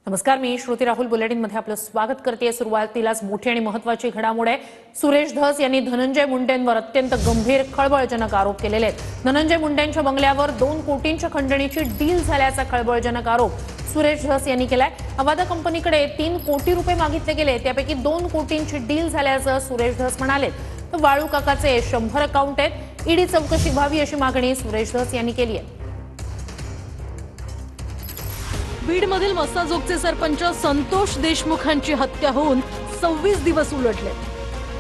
नमस्कार, मी श्रुती राहुल बुलेटिनमध्ये आपलं स्वागत करते। सुरुवातीलाच मोठी आणि महत्त्वाची घडामोड आहे। सुरेश धस यांनी धनंजय मुंडेंवर अत्यंत गंभीर खळबळजनक आरोप केलेले आहेत। धनंजय मुंडेंच्या बंगल्यावर 2 कोटींच्या खंडणीची डील झाल्याचा खळबळजनक आरोप सुरेश धस यांनी केलाय। अवादा कंपनीकडे 3 कोटी रुपये मागितले गेले, त्यापैकी 2 कोटींची डील झाल्याचं सुरेश धस म्हणाले। तर वाळू काकाचे 100 अकाउंट आहेत, ईडी चौकशी व्हावी अशी मागणी सुरेश धस यांनी केली आहे। बीडमधील मस्साजोगचे सरपंच संतोष देशमुख यांची हत्या होऊन 26 दिवस उलटले।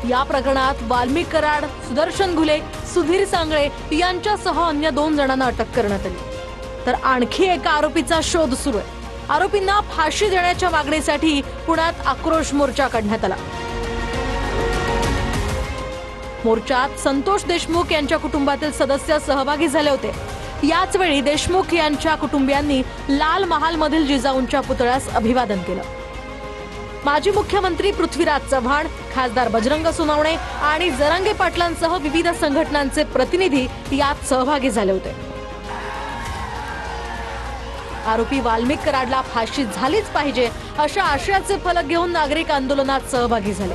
या प्रकरणात वाल्मिक कराड, सुदर्शन घुले, सुधीर सांगळे यांच्यासह अन्य 2 जणांना अटक करण्यात आली। तर आणखी एका आरोपीचा शोध सुरू आहे। आरोपींना फाशी देण्याच्या मागणीसाठी पुण्यात आक्रोश मोर्चा काढण्यात आला। मोर्चात संतोष देशमुख यांच्या कुटुंबातील सदस्य सहभागी झाले होते। याच वेळी देशमुख यांच्या कुटुंबियांनी लाल महालमधील जिजाऊंच्या पुतळ्यास अभिवादन केलं। माजी मुख्यमंत्री पृथ्वीराज चव्हाण, खासदार बजरंग सोनवणे आणि जरांगे पाटलांसह विविध संघटनांचे प्रतिनिधी यात सहभागी झाले होते। आरोपी वाल्मिक कराडला फाशी झालीच पाहिजे अशा आशयाचे फलक घेऊन नागरिक आंदोलनात सहभागी झाले।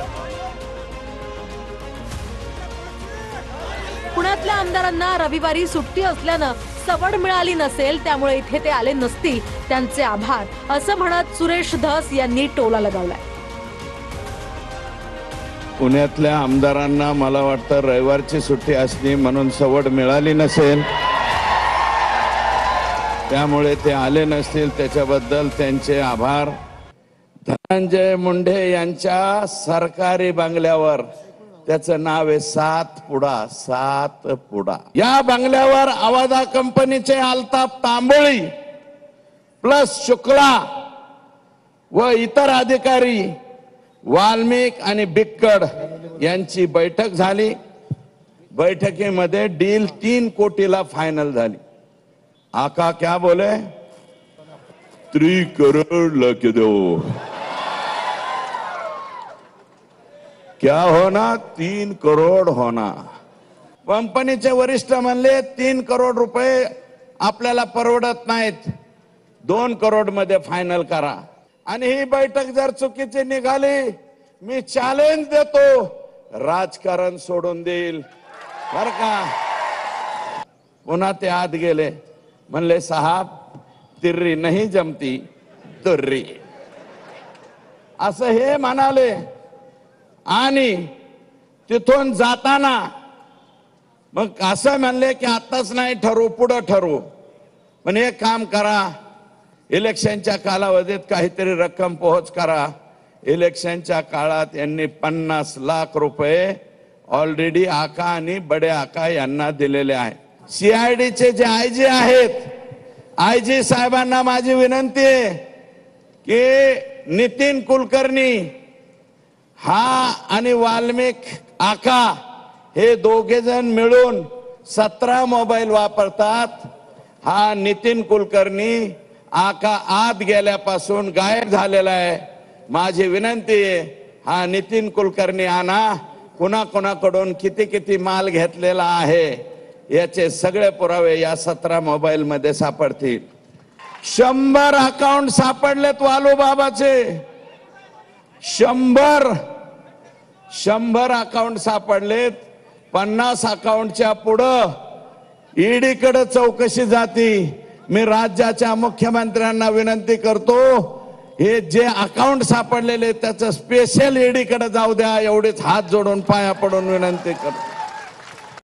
पुण्यातल्या आमदारांना रविवारी सुट्टी असल्यानं सवड मिळाली नसेल, त्यामुळे इथे ते आले नसतील, त्यांचे आभार असं म्हणत सुरेश धस यांनी टोला लगावलाय। पुण्यातल्या आमदारांना मला वाटतं रविवारची सुट्टी असली म्हणून सवड मिळाली नसेल, त्यामुळे ते आले नसतील, त्याच्याबद्दल त्यांचे आभार। धनंजय मुंडे यांच्या सरकारी बंगल्यावर, त्याचं नाव आहे सातपुडा। या बंगल्यावर अवादा कंपनीचे अल्ताफ तांबोळी प्लस शुक्ला व इतर अधिकारी, वाल्मिक आणि बिक्कड यांची बैठक झाली। बैठकीमध्ये डील 3 कोटीला फायनल झाली। आका क्या बोले? 3 करोड़ लेके दो। क्या होना? 3 करोड़ होना। कंपनीचे वरिष्ठ म्हणले 3 करोड़ रुपये आपल्याला परवडत नाहीत, 2 करोड़ मध्ये फायनल करा। आणि ही बैठक जर चुकीची निघाली, मी चॅलेंज देतो, राजकारण सोडून देईल बर का। पुन्हा ते आत गेले, म्हणले साहब तिर्री नाही जमती तुर्री, असं हे म्हणाले। आणि तिथून जाताना मग असं म्हणले की आताच नाही ठरवू, पुढे ठरवू। पण एक काम करा, इलेक्शनच्या कालावधीत काहीतरी रक्कम पोहोच करा। इलेक्शनच्या काळात यांनी 50 लाख रुपये ऑलरेडी आका आणि बडे आका यांना दिलेले आहे। सीआयडीचे जे आयजी आहेत, आयजी साहेबांना माझी विनंती आहे की नितीन कुलकर्णी हा आणि वाल्मिक आका हे दोघे जण मिळून 17 मोबाईल वापरतात। हा नितीन कुलकर्णी आका आत गेल्यापासून गायब झालेला आहे। माझी विनंती आहे, हा नितीन कुलकर्णी आणा। कोणाकोणाकडून किती माल घेतलेला आहे याचे सगळे पुरावे या 17 मोबाईल मध्ये सापडतील। 100 अकाउंट सापडलेत वालू बाबाचे, 100 अकाउंट सापडलेत। 50 अकाउंटच्या पुढं ईडी कडे चौकशी जाती। मी राज्याच्या मुख्यमंत्र्यांना विनंती करतो, हे जे अकाउंट सापडलेले त्याचं स्पेशल ईडी कडे जाऊ द्या, एवढेच हात जोडून पाया पडून विनंती करतो।